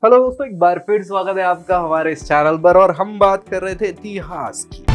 Hello दोस्तों, एक बार फिर स्वागत है आपका हमारे इस चैनल पर। और हम बात कर रहे थे इतिहास की।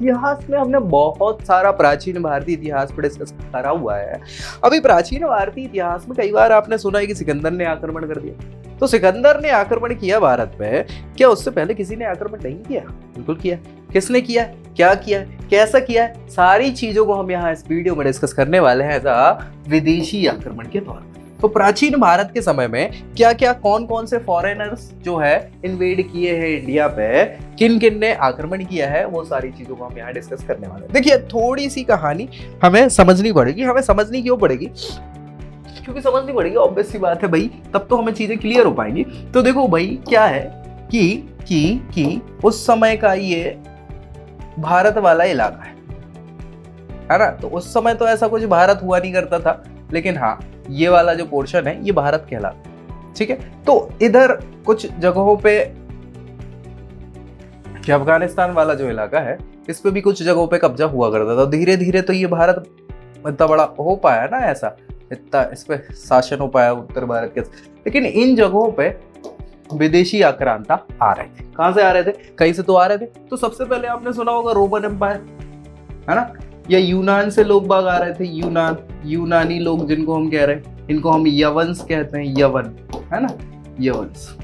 इतिहास में हमने बहुत सारा प्राचीन भारतीय इतिहास पर डिस्कस करा हुआ है। अभी प्राचीन भारतीय इतिहास में कई बार आपने सुना है कि सिकंदर ने आक्रमण कर दिया। तो सिकंदर ने आक्रमण किया भारत पे, क्या उससे पहले किसी ने आक्रमण नहीं किया? बिल्कुल किया। किसने किया, क्या किया, कैसा किया, सारी चीजों को हम यहाँ इस वीडियो में डिस्कस करने वाले हैं एज अ विदेशी आक्रमण के तौर पर। तो प्राचीन भारत के समय में क्या क्या कौन कौन से फॉरेनर्स जो है इन्वेड किए हैं इंडिया पे, किन किन ने आक्रमण किया है, वो सारी चीजों को हम यहाँ डिस्कस करने वाले हैं। देखिए थोड़ी सी कहानी हमें समझनी पड़ेगी। हमें समझनी क्यों पड़ेगी? क्योंकि समझनी पड़ेगी, ऑब्वियस सी बात है भाई, तब तो हमें चीजें क्लियर हो पाएंगी। तो देखो भाई क्या है कि उस समय का ये भारत वाला इलाका है ना। तो उस समय तो ऐसा कुछ भारत हुआ नहीं करता था, लेकिन हाँ ये वाला जो पोर्शन है ये भारत कहलाता है। ठीक है, तो इधर कुछ जगहों पे अफगानिस्तान वाला जो इलाका है इस पे भी कुछ जगहों पे कब्जा हुआ करता था। धीरे धीरे तो ये भारत इतना बड़ा हो पाया ना, ऐसा इतना इस पे शासन हो पाया उत्तर भारत के। लेकिन इन जगहों पे विदेशी आक्रांता आ रहे थे। कहां से आ रहे थे? कहीं से तो आ रहे थे। तो सबसे पहले आपने सुना होगा रोमन एम्पायर, है ना, या यूनान से लोग बाग आ रहे थे। यूनानी लोग जिनको हम कह रहे हैं, इनको हम यवंस कहते हैं, यवन, है ना, यवंस।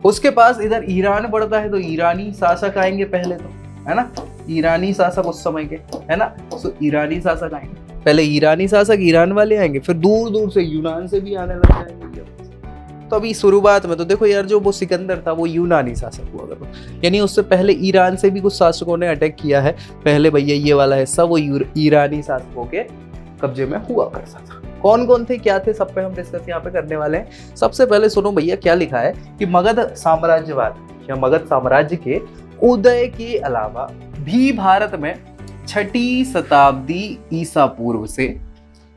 उसके पास इधर ईरान पड़ता है, तो ईरानी शासक आएंगे पहले तो, है ना, ईरानी शासक उस समय के, है ना। तो ईरानी शासक आएंगे पहले, ईरानी शासक ईरान वाले आएंगे, फिर दूर दूर से यूनान से भी आने लग जाएंगे। तो अभी शुरुआत में तो देखो यार, जो वो सिकंदर था वो यूनानी शासक हुआ करता, यानी उससे पहले ईरान से भी कुछ शासकों ने अटैक किया है। पहले भैया ये वाला हिस्सा वो ईरानी शासकों के कब्जे में हुआ करता था। कौन कौन थे, क्या थे, सब पे हम डिस्कस यहाँ पे करने वाले हैं। सबसे पहले सुनो भैया क्या लिखा है कि मगध साम्राज्यवाद या मगध साम्राज्य के उदय के अलावा भी भारत में 6ठी शताब्दी ईसा पूर्व से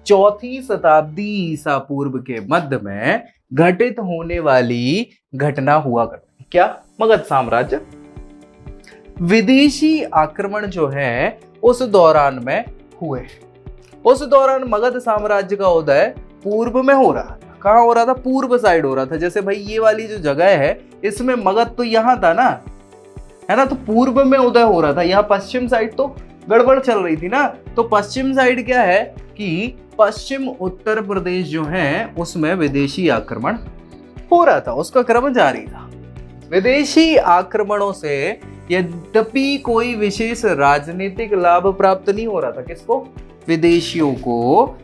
4ठी शताब्दी ईसा पूर्व के मध्य में घटित होने वाली घटना हुआ करती। क्या? मगध साम्राज्य विदेशी आक्रमण जो है उस दौरान में हुए। उस दौरान मगध साम्राज्य का उदय पूर्व में हो रहा था। कहां हो रहा था? पूर्व साइड हो रहा था। जैसे भाई ये वाली जो जगह है इसमें मगध तो यहां था ना, है ना, तो पूर्व में उदय हो रहा था। यहाँ पश्चिम साइड तो गड़बड़ चल रही थी ना। तो पश्चिम साइड क्या है कि पश्चिम उत्तर प्रदेश जो है उसमें विदेशी आक्रमण हो रहा था, उसका क्रम जारी था। विदेशी आक्रमणों से यद्यपि कोई विशेष राजनीतिक लाभ प्राप्त नहीं हो रहा था। किसको? विदेशियों को।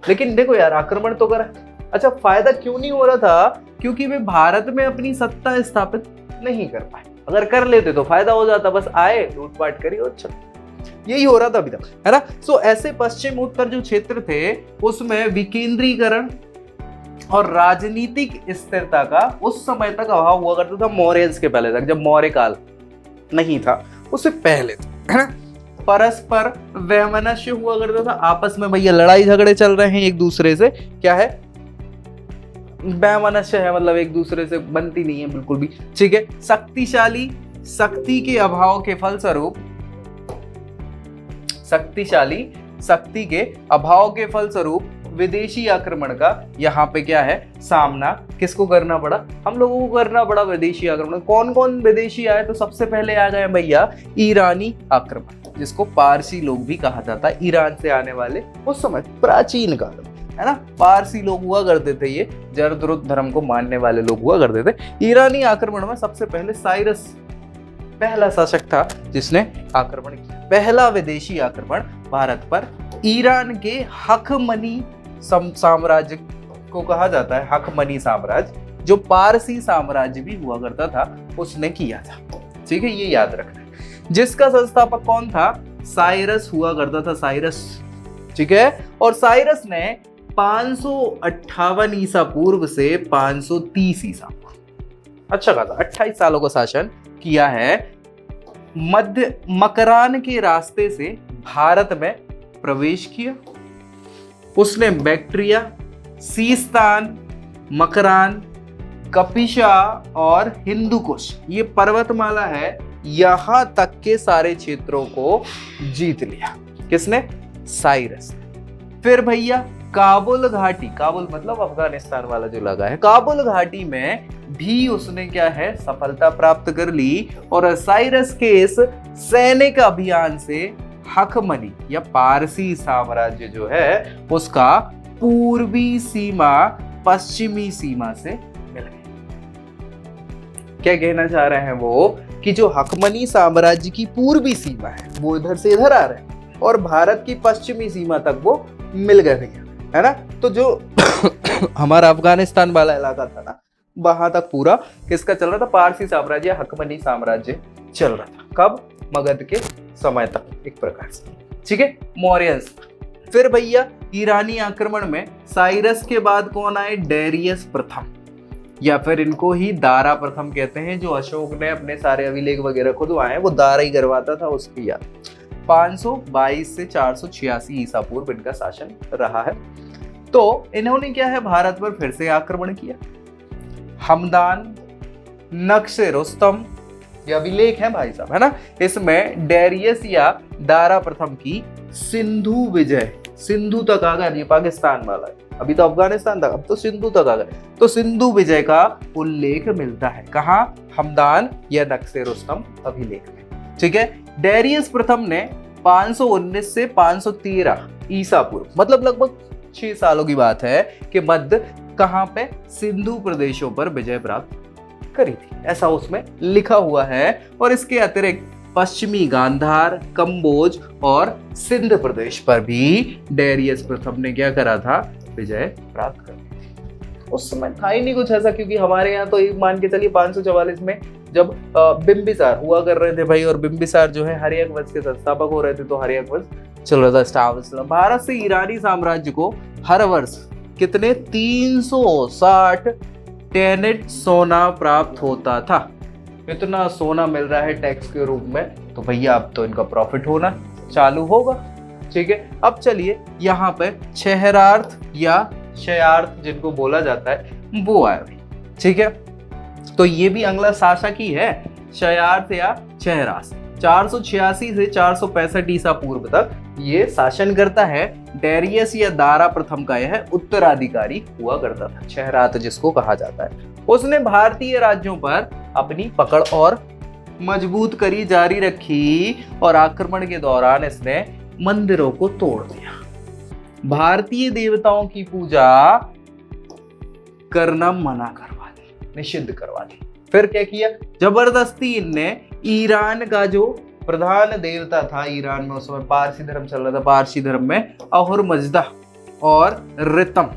लेकिन देखो यार, आक्रमण तो करा, अच्छा फायदा क्यों नहीं हो रहा था? क्योंकि वे भारत में अपनी सत्ता स्थापित नहीं कर पाए। अगर कर लेते तो फायदा हो जाता, बस आए लूटपाट करी और चल, यही हो रहा था अभी तक, है ना। सो ऐसे पश्चिम उत्तर जो क्षेत्र थे उसमें विकेंद्रीकरण और राजनीतिक स्थिरता का उस समय तक अभाव हुआ करता था, मौर्यंस के पहले तक, जब मौर्य काल नहीं था उससे पहले तक, है ना। परस्पर वैमनस्य हुआ करता था, आपस में भैया लड़ाई झगड़े चल रहे हैं एक दूसरे से। क्या है? वैमनस्य है, मतलब एक दूसरे से बनती नहीं है बिल्कुल भी। ठीक है। शक्ति के अभाव के फलस्वरूप शक्ति के अभाव के फलस्वरूप विदेशी आक्रमण का यहाँ पे क्या है? सामना किसको करना पड़ा? हम लोगों को करना पड़ा विदेशी आक्रमण। कौन कौन विदेशी आए? तो सबसे पहले आ गए भैया ईरानी आक्रमण, जिसको पारसी लोग भी कहा जाता है। ईरान से आने वाले उस समय प्राचीन काल में, है ना, पारसी लोग हुआ करते थे, ये जरदरुद धर्म को मानने वाले लोग हुआ करते थे। ईरानी आक्रमण में सबसे पहले साइरस पहला शासक था जिसने आक्रमण किया। पहला विदेशी आक्रमण भारत पर ईरान के हखमनी साम्राज्य को कहा जाता है, हखमनी साम्राज्य, जो पारसी साम्राज्य भी हुआ करता था, उसने किया था। ठीक है, ये याद रखना है। जिसका संस्थापक कौन था? साइरस हुआ करता था, साइरस। ठीक है। और साइरस ने 558 ईसा पूर्व से 530 ईसा पूर्व, अच्छा खासा 28 सालों का शासन किया है। मध्य मकरान के रास्ते से भारत में प्रवेश किया। उसने बैक्ट्रिया, सीस्तान, मकरान, कपिशा और हिंदुकुश, ये पर्वतमाला है, यहां तक के सारे क्षेत्रों को जीत लिया। किसने? साइरस। फिर भैया काबुल घाटी, काबुल मतलब अफगानिस्तान वाला जो लगा है, काबुल घाटी में भी उसने क्या है सफलता प्राप्त कर ली और साइरस के इस सैनिक अभियान से हकमनी या पारसी साम्राज्य जो है उसका पूर्वी सीमा पश्चिमी सीमा से मिल गई। क्या कहना चाह रहे हैं वो कि जो हकमनी साम्राज्य की पूर्वी सीमा है वो इधर से इधर आ रहे हैं और भारत की पश्चिमी सीमा तक वो मिल गए भैया, है ना। तो जो हमारा अफगानिस्तान वाला इलाका था ना वहां तक पूरा किसका चल रहा था, पारसी साम्राज्य, हकमनी साम्राज्य चल रहा था। कब, मगध के समय तक एक प्रकार से, ठीक है, मौर्यंस। फिर भैया ईरानी आक्रमण में साइरस के बाद कौन आए, डेरियस प्रथम, या फिर इनको ही दारा प्रथम कहते हैं, जो अशोक ने अपने सारे अभिलेख वगैरह खुदवाए वो दारा ही करवाता था उसकी याद। 522 से 486 ईसा पूर्व इनका शासन रहा है। तो इन्होंने क्या है भारत पर फिर से आक्रमण किया। हमदान, नक्श रुस्तम, ये अभिलेख है भाई साहब, है ना। इसमें डेरियस या दारा प्रथम की सिंधु विजय, सिंधु तक आ गया, ये पाकिस्तान वाला है, अभी तो अफगानिस्तान था, अब तो सिंधु तक आ गए, तो सिंधु विजय का उल्लेख मिलता है कहाँ, हमदान या नक्शे रुस्तम अभिलेख में, ठीक है। डेरियस प्रथम ने 519 से 513 ईसा पूर्व, मतलब लगभग 6 सालों की बात है कि मध्य कहाँ पे, सिंधु प्रदेशों पर विजय प्राप्त करी थी, ऐसा उसमें लिखा हुआ है। और इसके अतिरिक्त पश्चिमी गांधार, कंबोज और सिंध प्रदेश पर भी डेरियस प्रथम ने क्या करा था, विजय प्राप्त कर ली थी। उस समय था ही नहीं कुछ ऐसा, क्योंकि हमारे यहाँ तो मान के चलिए 544 में जब बिंबिसार हुआ कर रहे थे भाई, और बिंबिसार जो है हर्यक वंश के संस्थापक हो रहे थे, तो हर्यक वंश चल रहा था स्टाब्लिश। भारत से ईरानी साम्राज्य को हर वर्ष कितने 360 टेनेट सोना प्राप्त होता था। इतना सोना मिल रहा है टैक्स के रूप में, तो भैया अब तो इनका प्रॉफिट होना चालू होगा, ठीक है। अब चलिए यहाँ पे क्षहरार्थ या क्षयार्थ जिनको बोला जाता है वो आया, ठीक है। तो ये भी अंग्ला शासक ही है, क्षयार्थ या क्षहरास। 486 से 465 ईसा पूर्व तक ये शासन करता है। डेरियस या दारा प्रथम का यह उत्तराधिकारी हुआ करता था, क्षहरात जिसको कहा जाता है। उसने भारतीय राज्यों पर अपनी पकड़ और मजबूत करी जारी रखी और आक्रमण के दौरान इसने मंदिरों को तोड़ दिया, भारतीय देवताओं की पूजा करना मना करवा दी, निषिद्ध करवा दी। फिर क्या किया, जबरदस्ती इनने ईरान का जो प्रधान देवता था, ईरान में उस समय पारसी धर्म चल रहा था, पारसी धर्म में अहुर मजदा और रितम,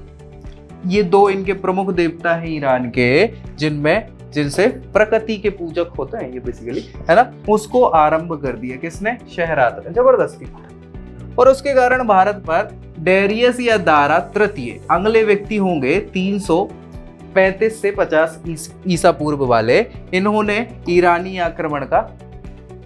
ये दो इनके प्रमुख देवता हैं ईरान के, जिनसे प्रकृति के पूजक होते हैं ये बेसिकली, है ना, उसको आरंभ कर दिया किसने, क्षहरात ने, जबरदस्ती। और उसके कारण भारत पर डेरियस या दारा तृतीय, अगले व्यक्ति होंगे 335 से 50 ईसा पूर्व वाले, इन्होंने ईरानी आक्रमण का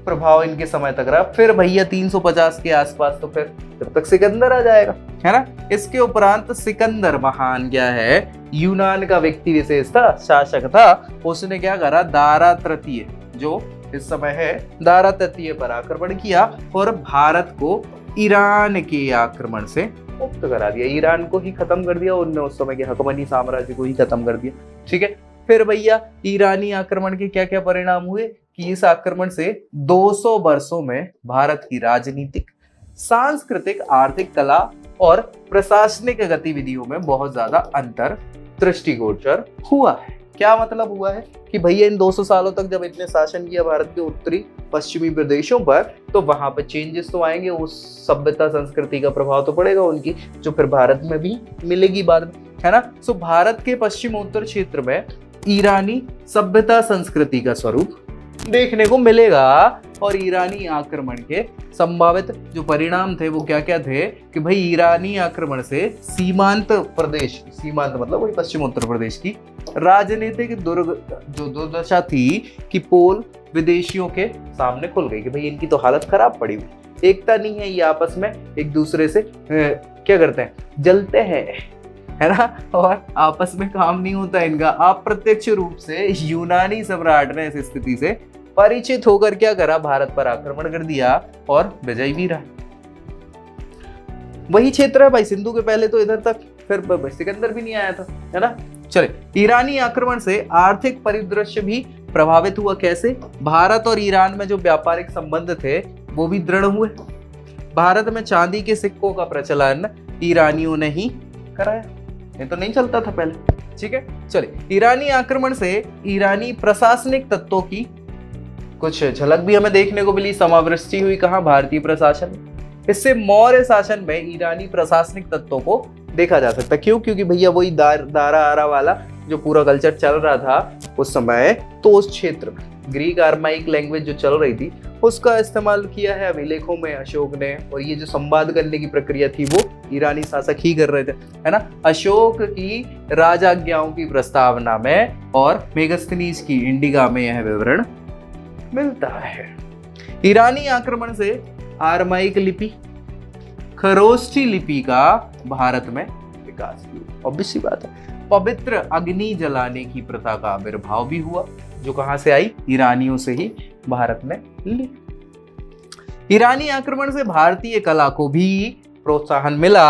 प्रभाव इनके समय तक रहा। फिर भैया 350 के आसपास तो फिर जब तक सिकंदर आ जाएगा, है ना। इसके उपरांत सिकंदर महान क्या है, यूनान का व्यक्ति विशेष था, शासक था, उसने क्या करा, दारा तृतीय जो इस समय है, दारा तृतीय पर आक्रमण किया और भारत को ईरान के आक्रमण से मुक्त करा दिया, ईरान को ही खत्म कर दिया उनने, उस समय के हकमनी साम्राज्य को ही खत्म कर दिया, ठीक है। फिर भैया ईरानी आक्रमण के क्या क्या परिणाम हुए कि इस आक्रमण से 200 वर्षों में भारत की राजनीतिक, सांस्कृतिक, आर्थिक, कला और प्रशासनिक गतिविधियों में बहुत ज्यादा अंतर दृष्टिगोचर हुआ है। क्या मतलब हुआ है कि भैया इन 200 सालों तक जब इतने शासन किया भारत के उत्तरी पश्चिमी प्रदेशों पर, तो वहां पर चेंजेस तो आएंगे, उस सभ्यता संस्कृति का प्रभाव तो पड़ेगा उनकी, जो फिर भारत में भी मिलेगी बाद में, है ना। सो भारत के पश्चिमोत्तर क्षेत्र में ईरानी सभ्यता संस्कृति का स्वरूप देखने को मिलेगा। और ईरानी आक्रमण के संभावित जो परिणाम थे वो क्या क्या थे कि भाई ईरानी आक्रमण से सीमांत प्रदेश, सीमांत मतलब वही पश्चिम उत्तर प्रदेश की राजनीतिक जो दुर्दशा थी कि पोल विदेशियों के सामने खुल गई कि भाई इनकी तो हालत खराब पड़ी हुई, एकता नहीं है, ये आपस में एक दूसरे से क्या करते हैं, जलते हैं, है ना, और आपस में काम नहीं होता इनका। अप्रत्यक्ष रूप से यूनानी सम्राट ने इस स्थिति से परिचित होकर क्या करा, भारत पर आक्रमण कर दिया और विजय भी रहा। वही क्षेत्र है भाई, सिंधु के पहले तो इधर तक, फिर सिकंदर भी नहीं आया था, है ना। चले, ईरानी आक्रमण से आर्थिक परिदृश्य भी प्रभावित हुआ। कैसे? भारत और ईरान में जो व्यापारिक संबंध थे वो भी दृढ़ हुए। भारत में चांदी के सिक्कों का प्रचलन ईरानियों ने ही कराया, ये तो नहीं चलता था पहले। ठीक है, चलिए, ईरानी आक्रमण से ईरानी प्रशासनिक तत्वों की कुछ झलक भी हमें देखने को मिली। समावृष्टि हुई कहाँ? भारतीय प्रशासन में। इससे मौर्य शासन में ईरानी प्रशासनिक तत्वों को देखा जा सकता है। क्यों? क्योंकि भैया वही दारा आरा वाला जो पूरा कल्चर चल रहा था उस समय, तो उस क्षेत्र में ग्रीक आर्माइक लैंग्वेज जो चल रही थी उसका इस्तेमाल किया है अभिलेखों में अशोक ने। और ये जो संवाद करने की प्रक्रिया थी वो ईरानी शासक ही कर रहे थे, है ना। अशोक की राजाज्ञाओं की प्रस्तावना में और मेगस्थनीज की इंडिका में यह विवरण मिलता है। ईरानी आक्रमण से आर्माइक लिपि, खरोष्ठी लिपि का भारत में विकास हुआ। ऑब्वियस सी बात है। पवित्र अग्नि जलाने की प्रथा का आविर्भाव भी हुआ, जो कहां से आई? ईरानियों से ही भारत में ली। ईरानी आक्रमण से भारतीय कला को भी प्रोत्साहन मिला।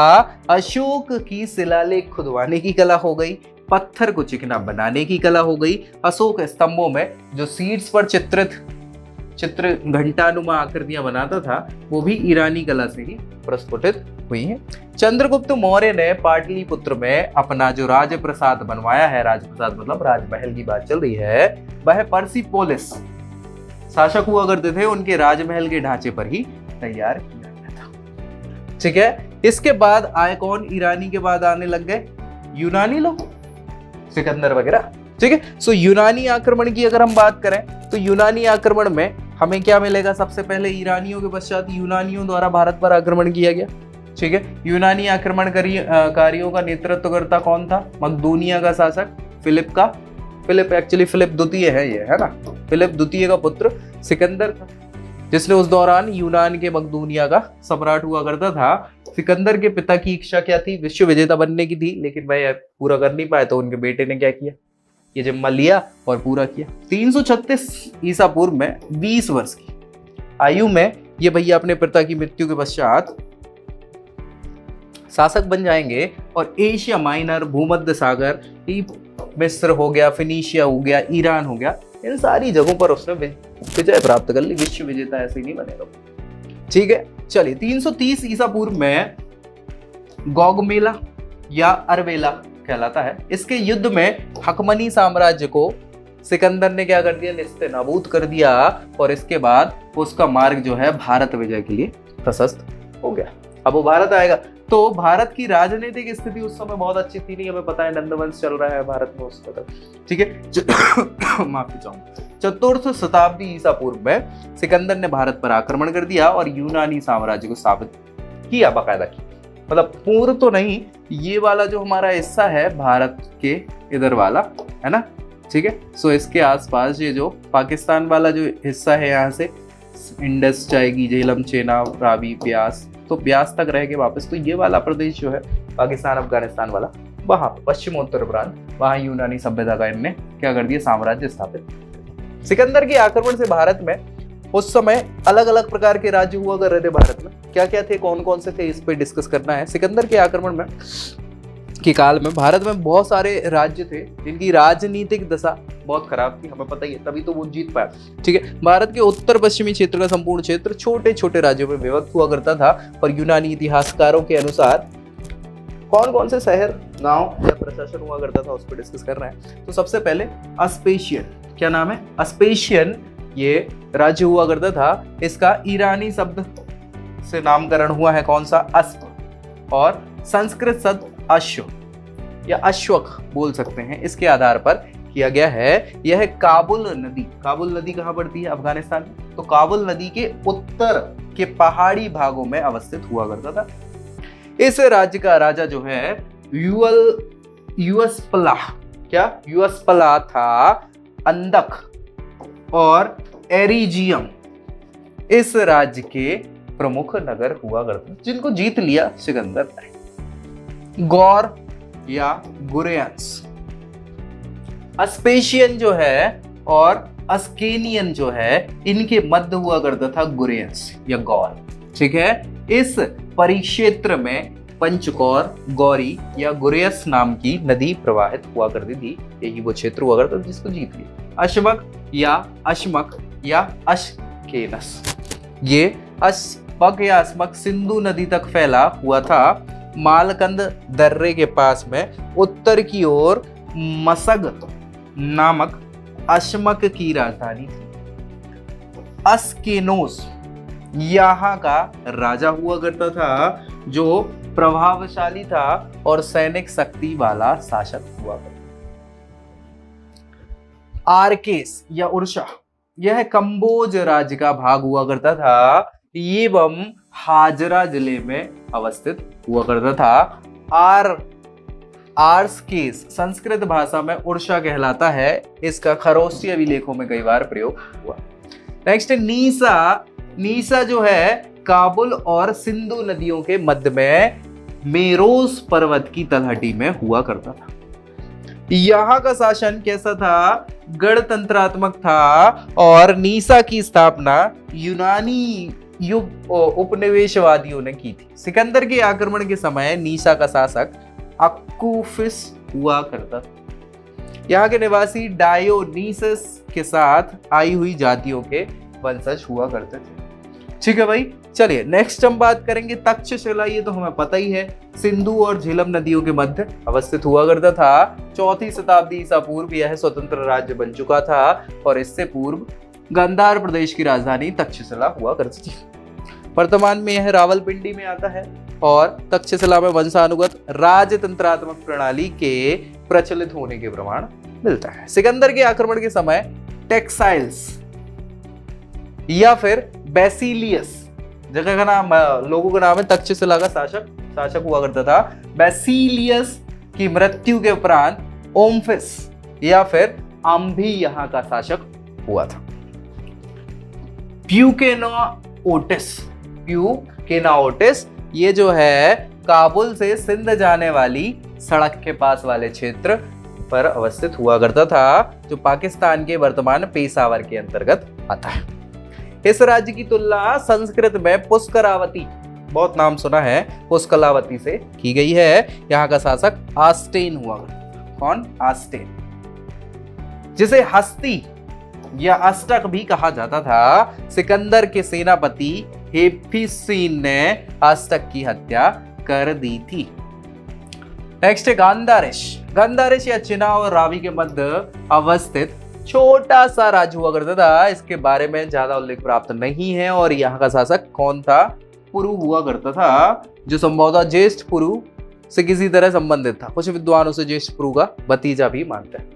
अशोक की शिलालेख खुदवाने की कला हो गई, पत्थर को चिकना बनाने की कला हो गई। अशोक स्तंभों में जो शीट्स पर चित्र घंटानुमा आकृतियां बनाता था वो भी ईरानी कला से ही प्रस्फुटित हुई है। चंद्रगुप्त मौर्य ने पाटलिपुत्र में अपना जो राजप्रसाद बनवाया है, राजप्रसाद मतलब राजमहल की बात चल रही है, वह पर्सिपोलिस शासक हुआ करते थे, उनके राजमहल के ढांचे पर ही तैयार किया गया था। ठीक है, इसके बाद आए कौन? ईरानी के बाद आने लग गए यूनानी लोग, सिकंदर वगैरह। ठीक है, सो यूनानी आक्रमण की अगर हम बात करें तो यूनानी आक्रमण में हमें क्या मिलेगा? सबसे पहले ईरानियों के पश्चात यूनानियों द्वारा भारत पर आक्रमण किया गया। ठीक है, यूनानी आक्रमणकारियों का नेतृत्व करता कौन था? मकदूनिया का शासक फिलिप द्वितीय है ये, है ना। फिलिप द्वितीय का पुत्र सिकंदर था, जिसने उस दौरान यूनान के मकदूनिया का सम्राट हुआ करता था। सिकंदर के पिता की इच्छा क्या थी? विश्व विजेता बनने की थी, लेकिन वह पूरा कर नहीं पाए, तो उनके बेटे ने क्या किया? ये जिम्मा लिया और पूरा किया। 336 ईसा पूर्व में 20 वर्ष की आयु में ये भैया अपने पिता की मृत्यु के पश्चात शासक बन जाएंगे और एशिया माइनर, भूमध्य सागर, मिस्र हो गया, फिनीशिया हो गया, ईरान हो गया, इन सारी जगहों पर उसने विजय प्राप्त कर ली। विश्व विजेता ऐसे ही नहीं बनेगा। ठीक है, चलिए, 330 ईसा पूर्व में गौगमेला या अरवेला कहलाता है। इसके युद्ध में हकमनी साम्राज्य को सिकंदर ने क्या कर दिया? नेस्तनाबूद कर दिया। और इसके बाद उसका मार्ग जो है भारत विजय के लिए प्रशस्त हो गया। अब वो भारत आएगा, तो भारत की राजनीतिक स्थिति उस समय बहुत अच्छी थी नहीं, हमें पता है नंदवंश चल रहा है भारत में उस वक्त। ठीक है, माफी चाहूंगा। चतुर्थ शताब्दी ईसा पूर्व में सिकंदर ने भारत पर आक्रमण कर दिया और यूनानी साम्राज्य को स्थापित किया, बाकायदा किया। मतलब पूर्व तो नहीं, ये वाला जो हमारा हिस्सा है भारत के इधर वाला, है ना। ठीक है, सो इसके आसपास ये जो पाकिस्तान वाला जो हिस्सा है, यहाँ से इंडस जाएगी, झेलम, चेनाब, रावी, ब्यास, तो ब्यास तक रह के वापस, तो ये वाला प्रदेश जो है पाकिस्तान अफगानिस्तान वाला, वहां पश्चिमोत्तर प्रांत, वहां यूनानी सभ्यता का इनने क्या कर दिया? साम्राज्य स्थापित। सिकंदर के आक्रमण से भारत में उस समय अलग अलग प्रकार के राज्य हुआ कर रहे थे भारत में। क्या क्या थे, कौन कौन से थे, इस पे डिस्कस करना है। सिकंदर के आक्रमण में के काल में भारत में बहुत सारे राज्य थे जिनकी राजनीतिक दशा बहुत खराब थी, हमें पता ही है, तभी तो वो जीत पाया। ठीक है, भारत के उत्तर पश्चिमी क्षेत्र का संपूर्ण क्षेत्र छोटे छोटे राज्यों में विभक्त हुआ करता था। और यूनानी इतिहासकारों के अनुसार कौन कौन से शहर, गांव या प्रशासन हुआ करता था, उस पर डिस्कस कर रहे हैं। तो सबसे पहले अस्पेशियन, क्या नाम है? अस्पेशियन ये राज्य हुआ करता था। इसका ईरानी शब्द से नामकरण हुआ है, कौन सा? अस्प, और संस्कृत शब्द अश्व या अश्वक बोल सकते हैं, इसके आधार पर किया गया है। यह काबुल नदी कहाँ पड़ती है? अफगानिस्तान में। तो काबुल नदी के उत्तर के पहाड़ी भागों में अवस्थित हुआ करता था। इस राज्य का राजा जो है यूअसपला, क्या यूअसपला था। अंदक और एरिजियम इस राज्य के प्रमुख नगर हुआ करते, जिनको जीत लिया सिकंदर ने। गौर या गुरेंस, अस्पेशियन जो है और अस्केनियन जो है, इनके मध्य हुआ करता था गुरेंस या गौर। ठीक है, इस परिक्षेत्र में पंचकौर, गौरी या गुरेस नाम की नदी प्रवाहित हुआ करती थी। यही वो क्षेत्र हुआ करता था जिसको जीत लिया। अश्मक या अश्केनस, ये अश्मक या अस्मक सिंधु नदी तक फैला हुआ था। मालकंद दर्रे के पास में उत्तर की ओर मसग नामक अश्मक की राजधानी थी। अस्केनोस यहाँ का राजा हुआ करता था, जो प्रभावशाली था और सैनिक शक्ति वाला शासक हुआ करता। आर्केस या उर्शा, यह कंबोज राज्य का भाग हुआ करता था एवं हाजरा जिले में अवस्थित हुआ करता था। आर्सकेस संस्कृत भाषा में उर्शा कहलाता है। इसका खरोष्टी अभिलेखों में कई बार प्रयोग हुआ। नेक्स्ट नीसा जो है काबुल और सिंधु नदियों के मध्य में मेरोस पर्वत की तलहटी में हुआ करता था। यहाँ का शासन कैसा था? गणतंत्रात्मक था और नीसा की स्थापना यूनानी युग उपनिवेशवादियों ने की थी। सिकंदर के आक्रमण के समय नीसा का शासक अक्कूफिस हुआ करता था। यहाँ के निवासी डायोनीसस के साथ आई हुई जातियों के वंशज हुआ करते थे। ठीक है भाई, चलिए नेक्स्ट हम बात करेंगे तक्षशिला। ये तो हमें पता ही है, सिंधु और झेलम नदियों के मध्य अवस्थित हुआ करता था। 4वीं शताब्दी ईसा पूर्व यह स्वतंत्र राज्य बन चुका था और इससे पूर्व गांधार प्रदेश की राजधानी तक्षशिला हुआ करती थी। वर्तमान में यह रावलपिंडी में आता है और तक्षशिला में वंशानुगत राजतंत्रात्मक प्रणाली के प्रचलित होने के प्रमाण मिलता है। सिकंदर के आक्रमण के समय टेक्साइल्स या फिर बेसिलियस जगह का नाम, लोगों का नाम है, तक्षशिला का शासक हुआ करता था। बेसिलियस की मृत्यु के उपरांत ओम्फिस या फिर आम्भी यहाँ का शासक हुआ था। प्यूकेनाओटिस ये जो है काबुल से सिंध जाने वाली सड़क के पास वाले क्षेत्र पर अवस्थित हुआ करता था, जो पाकिस्तान के वर्तमान पेशावर के अंतर्गत आता है। इस राज्य की तुलना संस्कृत में पुष्करावती, बहुत नाम सुना है, पुष्कलावती से की गई है। यहाँ का शासक आस्टेन हुआ। कौन? आस्टेन, जिसे हस्ती या अष्टक भी कहा जाता था। सिकंदर के सेनापति हेफिस्टीन ने अष्टक की हत्या कर दी थी। नेक्स्ट है गांधारिश या चिनाव और रावी के मध्य अवस्थित छोटा सा राज्य हुआ करता था। इसके बारे में ज्यादा उल्लेख प्राप्त नहीं है। और यहाँ का शासक कौन था? पुरु हुआ करता था, जो संभवतः ज्येष्ठ पुरु से किसी तरह संबंधित था। कुछ विद्वान उसे ज्येष्ठ पुरु का भतीजा भी मानते हैं।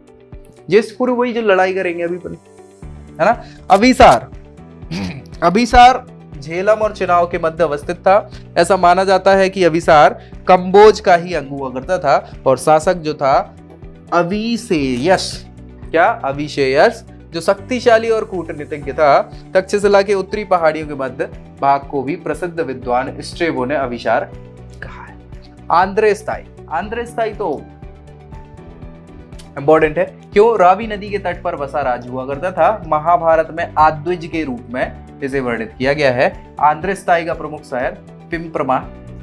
ज्येष्ठ पुरु वही जो लड़ाई करेंगे अभी अपन, है ना। अभिसार झेलम और चिनाव के मध्य अवस्थित था। ऐसा माना जाता है कि अभिसार कंबोज का ही अंग हुआ करता था और शासक जो था अविशेयस, जो शक्तिशाली और कूटनीतिज्ञ था। तक्षशिला के उत्तरी पहाड़ियों के मध्य भाग को भी प्रसिद्ध विद्वान स्ट्रेबो ने अभिसार कहा है। आंध्रस्थाई तो इंपॉर्टेंट है, क्यों? रावी नदी के तट पर बसा राज्य हुआ करता था। महाभारत में आद्विज के रूप में इसे वर्णित किया गया है। आंध्रस्थाई का प्रमुख शहर पिंपरमा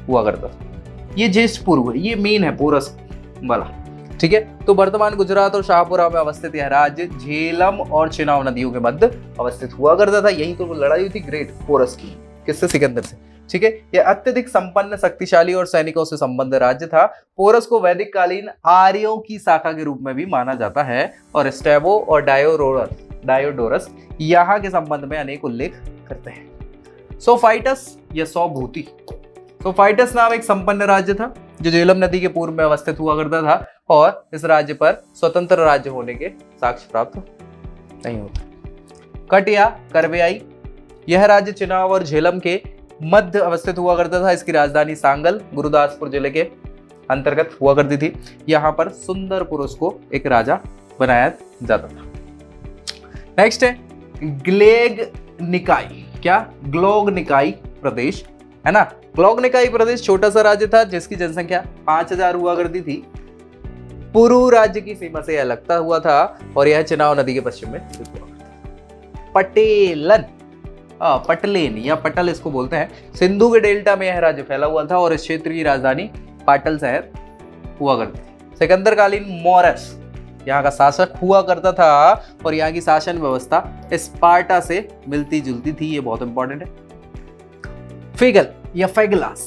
हुआ करता था। ये ज्येष्ठ पूर्व, ये मेन है पोरस वाला। ठीक है, तो वर्तमान गुजरात और शाहपुरा में अवस्थित यह राज्य झेलम और चिनाव नदियों के मध्य अवस्थित हुआ करता था। यही तो वो लड़ाई हुई थी ग्रेट पोरस की, किससे? सिकंदर से। ठीक है, यह अत्यधिक संपन्न, शक्तिशाली और सैनिकों से संबद्ध राज्य था। पोरस को वैदिक कालीन आर्यों की शाखा के रूप में भी माना जाता है और स्ट्रैबो और डायोडोरस यहाँ के संबंध में अनेक उल्लेख करते हैं। सोफाइटस या सौभूति, सोफाइटस नाम एक संपन्न राज्य था जो झेलम नदी के पूर्व में अवस्थित हुआ करता था और इस राज्य पर स्वतंत्र राज्य होने के साक्ष्य प्राप्त नहीं होते। कट या करवेयाई, यह राज्य चिनाव और झेलम के मध्य अवस्थित हुआ करता था। इसकी राजधानी सांगल गुरुदासपुर जिले के अंतर्गत हुआ करती थी। यहाँ पर सुंदर पुरुष को एक राजा बनाया जाता था। नेक्स्ट है ग्लेग निकाई, क्या? ग्लोग निकाई प्रदेश, है ना। ग्लोग निकाई प्रदेश छोटा सा राज्य था जिसकी जनसंख्या 5000 हुआ करती थी। पुरु राज्य की सीमा से यह लगता हुआ था और यह चिनाव नदी के पश्चिम में स्थित हुआ करता था। पटलेन या पटल इसको बोलते हैं। सिंधु के डेल्टा में यह राज्य फैला हुआ था और इस क्षेत्र की राजधानी पाटल शहर हुआ करती थी। सिकंदरकालीन मौर्यस यहाँ का शासक हुआ करता था और यहाँ की शासन व्यवस्था स्पार्टा से मिलती जुलती थी। ये बहुत इंपॉर्टेंट है। फेगल या फेगलास,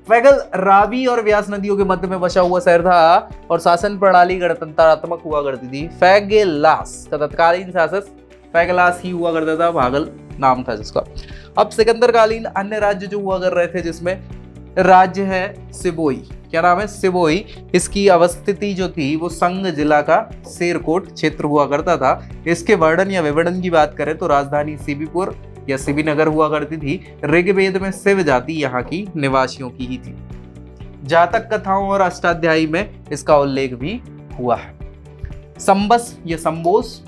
फेगल रावी और व्यास नदियों के मध्य में बसा हुआ शहर था और शासन प्रणाली गणतंत्रात्मक हुआ करती थी। फेगेलास का तत्कालीन शासक फेगलास ही हुआ करता था, भागल नाम था जिसका। अब सिकंदरकालीन अन्य राज्य जो हुआ कर रहे थे, जिसमें राज्य है सिबोई। क्या नाम है? सिबोई। इसकी अवस्थिति जो थी वो संग जिला का शेरकोट क्षेत्र हुआ करता था। इसके वर्णन या विवरण की बात करें तो राजधानी सिबीपुर या सिबीनगर हुआ करती थी। ऋग्वेद में शिव जाति यहाँ की निवासियों की ही थी। जातक कथाओं और अष्टाध्यायी में इसका उल्लेख भी हुआ है। संबस या संबोस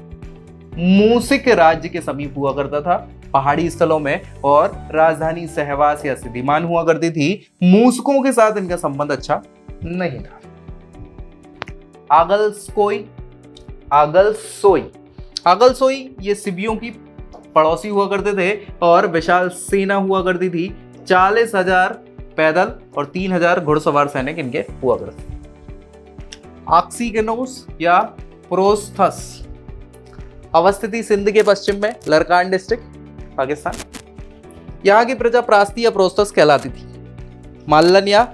मूसिक राज्य के समीप हुआ करता था, पहाड़ी स्थलों में, और राजधानी सहवास या सिद्धिमान हुआ करती थी। मूसकों के साथ इनका संबंध अच्छा नहीं था। आगलसोई ये सिबियों की पड़ोसी हुआ करते थे और विशाल सेना हुआ करती थी। 40,000 पैदल और 3,000 घुड़सवार सैनिक इनके हुआ करते थे। आक्सीगेनोस या प्रोस्थस अवस्थिति सिंध के पश्चिम में, लरकान डिस्ट्रिक्ट, पाकिस्तान। यहाँ की प्रजा प्रास्ती या प्रोस्थस कहलाती थी। मालन या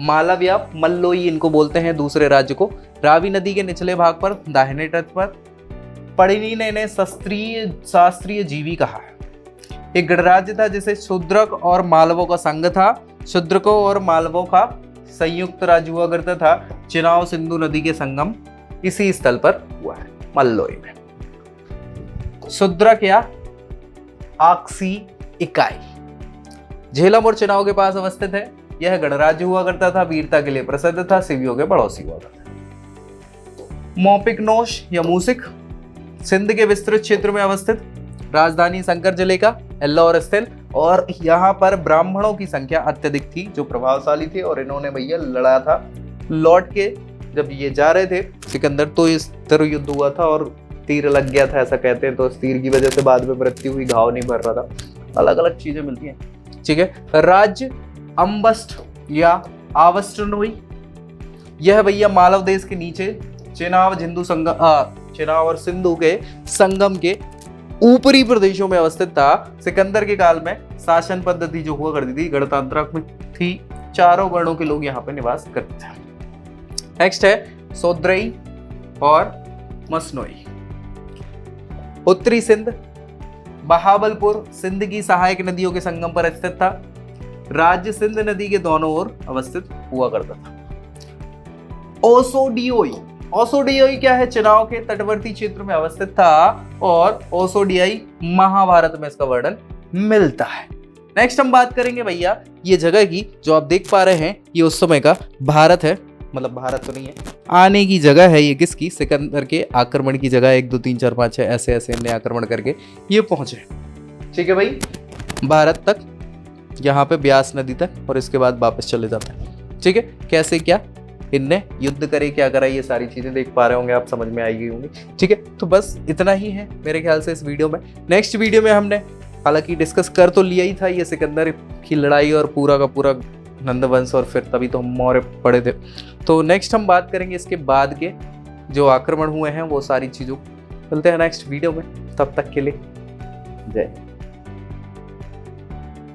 मालव या मल्लोई इनको बोलते हैं दूसरे राज्य को। रावी नदी के निचले भाग पर दाहिने तट पर पड़िनी ने इन्हें शास्त्रीय जीवी कहा है। एक गणराज्य था जिसे शूद्रक और मालवों का संघ था। शूद्रकों और मालवों का संयुक्त राज्य हुआ करता था। चिनाव सिंधु नदी के संगम इसी स्थल पर हुआ है, मल्लोई में। शूद्रक या आक्सी इकाई झेलम और चिनाव के पास अवस्थित है। यह गणराज्य हुआ करता था, वीरता के लिए प्रसिद्ध था, सिवियों के पड़ोसी हुआ करता था। मोपिकनोश या मूसिक सिंध के विस्तृत क्षेत्र में अवस्थित, राजधानी शंकर जिले का एल्लौर स्थित, और यहाँ पर ब्राह्मणों की संख्या अत्यधिक थी जो प्रभावशाली थे और इन्होंने भैया लड़ा था। लौट के जब ये जा रहे थे सिकंदर, तो इस तरह युद्ध हुआ था और तीर लग गया था ऐसा कहते हैं, तो उस तीर की वजह से बाद में मृत्यु हुई, घाव नहीं भर रहा था। अलग अलग चीजें मिलती हैं, ठीक है। राज्य अम्बस्ट या आवस्ट्रनोई, यह भैया मालव देश के नीचे चेनाब और सिंधु के संगम के ऊपरी प्रदेशों में अवस्थित था। सिकंदर के काल में शासन पद्धति जो हुआ करती थी गणतांत्रिक थी। चारों वर्णों के लोग यहाँ पे निवास करते थे। नेक्स्ट है सोद्रई और मसनोई। उत्तरी सिंध बहावलपुर सिंध की सहायक नदियों के संगम पर स्थित था। राज्य सिंध नदी के दोनों ओर अवस्थित हुआ करता था। ओसोडियोई क्या है? चिनाव के तटवर्ती क्षेत्र में अवस्थित था और ओसोडियाई महाभारत में इसका वर्णन मिलता है। नेक्स्ट हम बात करेंगे भैया ये जगह की, जो आप देख पा रहे हैं ये उस समय का भारत है, मतलब भारत तो नहीं है, आने की जगह है ये किसकी? सिकंदर के आक्रमण की जगह। 1 2 3 4 5 6 ऐसे ऐसे इनने आक्रमण करके ये पहुंचे, ठीक है भाई, भारत तक, यहाँ पे ब्यास नदी तक, और इसके बाद वापस चले जाते हैं, ठीक है। कैसे क्या इनने युद्ध करे, क्या करा, ये सारी चीजें देख पा रहे होंगे आप, समझ में आई गई होंगी, ठीक है। तो बस इतना ही है मेरे ख्याल से इस वीडियो में। नेक्स्ट वीडियो में हमने हालांकि डिस्कस कर तो लिया ही था ये सिकंदर की लड़ाई और पूरा का पूरा नंदवंश, और फिर तभी तो हम मौर्य पढ़े थे। तो नेक्स्ट हम बात करेंगे इसके बाद के जो आक्रमण हुए हैं वो सारी चीज़ों। मिलते हैं नेक्स्ट वीडियो में, तब तक के लिए जय।